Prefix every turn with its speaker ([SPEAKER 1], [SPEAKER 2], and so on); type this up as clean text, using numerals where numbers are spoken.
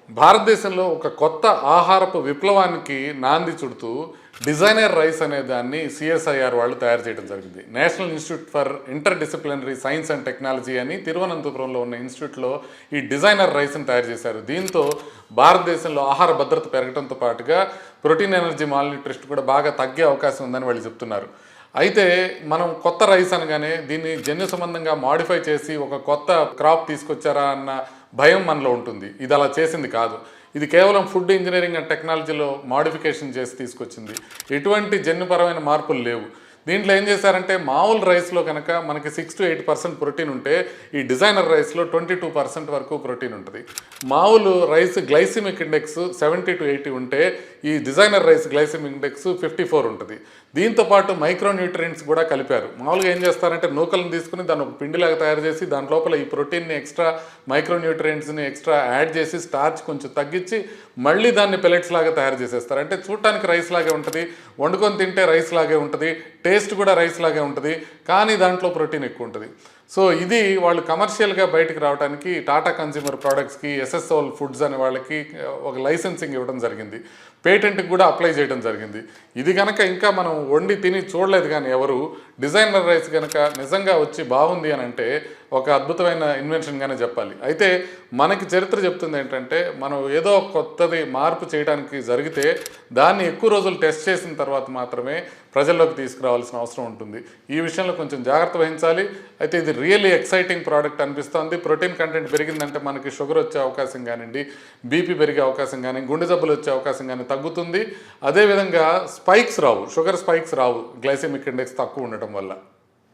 [SPEAKER 1] భారతదేశంలో ఒక కొత్త ఆహారపు విప్లవానికి నాంది చుడుతూ డిజైనర్ రైస్ అనే దాన్ని సిఎస్ఐఆర్ వాళ్ళు తయారు చేయడం జరిగింది. National institute for inter disciplinary science and technology అని తిరువనంతపురంలో ఉన్న ఇన్స్టిట్యూట్లో ఈ డిజైనర్ రైస్ని తయారు చేశారు. దీంతో భారతదేశంలో ఆహార భద్రత పెరగడంతో పాటుగా ప్రోటీన్ ఎనర్జీ మాల్న్యూట్రిషన్ కూడా బాగా తగ్గే అవకాశం ఉందని వాళ్ళు చెప్తున్నారు. అయితే మనం కొత్త రైస్ అనగానే దీన్ని జన్యు సంబంధంగా మాడిఫై చేసి ఒక కొత్త క్రాప్ తీసుకొచ్చారా అన్న భయం మనలో ఉంటుంది. ఇది అలా చేసింది కాదు. ఇది కేవలం ఫుడ్ ఇంజనీరింగ్ అండ్ టెక్నాలజీలో మాడిఫికేషన్ చేసి తీసుకొచ్చింది. ఎటువంటి జన్యుపరమైన మార్పులు లేవు. దీంట్లో ఏం చేశారంటే మామూలు రైస్లో కనుక మనకి 6 to 8% ప్రోటీన్ ఉంటే ఈ డిజైనర్ రైస్లో 22% వరకు ప్రోటీన్ ఉంటుంది. మామూలు రైస్ గ్లైసిమిక్ ఇండెక్స్ 70 to 80 ఉంటే ఈ డిజైనర్ రైస్ గ్లైసిమిక్ ఇండెక్స్ 54 ఉంటుంది. దీంతోపాటు మైక్రో న్యూట్రియంట్స్ కూడా కలిపారు. మామూలుగా ఏం చేస్తారంటే నూకలను తీసుకుని దాన్ని ఒక పిండిలాగా తయారు చేసి దాని లోపల ఈ ప్రోటీన్ని ఎక్స్ట్రా మైక్రో న్యూట్రియంట్స్ని ఎక్స్ట్రా యాడ్ చేసి స్టార్చ్ కొంచెం తగ్గించి మళ్ళీ దాన్ని పెలెట్స్ లాగా తయారు చేసేస్తారు. అంటే చూడటానికి రైస్ లాగే ఉంటుంది, వండుకొని తింటే రైస్ లాగే ఉంటుంది, టేస్ట్ కూడా రైస్ లాగే ఉంటుంది, కానీ దాంట్లో ప్రోటీన్ ఎక్కువ ఉంటుంది. సో ఇది వాళ్ళు కమర్షియల్గా బయటకు రావడానికి టాటా కన్స్యూమర్ ప్రోడక్ట్స్కి ఎస్ఎస్ఓల్ ఫుడ్స్ అనే వాళ్ళకి ఒక లైసెన్సింగ్ ఇవ్వడం జరిగింది. పేటెంట్కి కూడా అప్లై చేయడం జరిగింది. ఇది కనుక ఇంకా మనం వండి తిని చూడలేదు కానీ ఎవరు డిజైనర్ రైస్ కనుక నిజంగా వచ్చి బాగుంది అని అంటే ఒక అద్భుతమైన ఇన్వెన్షన్గానే చెప్పాలి. అయితే మనకి చరిత్ర చెప్తుంది ఏంటంటే మనం ఏదో కొత్తది మార్పు చేయడానికి జరిగితే దాన్ని ఎక్కువ రోజులు టెస్ట్ చేసిన తర్వాత మాత్రమే ప్రజల్లోకి తీసుకురావాల్సిన అవసరం ఉంటుంది. ఈ విషయంలో కొంచెం జాగ్రత్త వహించాలి. అయితే ఇది రియల్లీ ఎక్సైటింగ్ ప్రోడక్ట్ అనిపిస్తుంది. ప్రోటీన్ కంటెంట్ పెరిగిందంటే మనకి షుగర్ వచ్చే అవకాశం కానివ్వండి, బీపీ పెరిగే అవకాశం కానీ, గుండె జబ్బులు వచ్చే అవకాశం కానీ తగ్గుతుంది. అదేవిధంగా స్పైక్స్ రావు, షుగర్ స్పైక్స్ రావు గ్లైసెమిక్ ఇండెక్స్ తక్కువ ఉండటం వల్ల.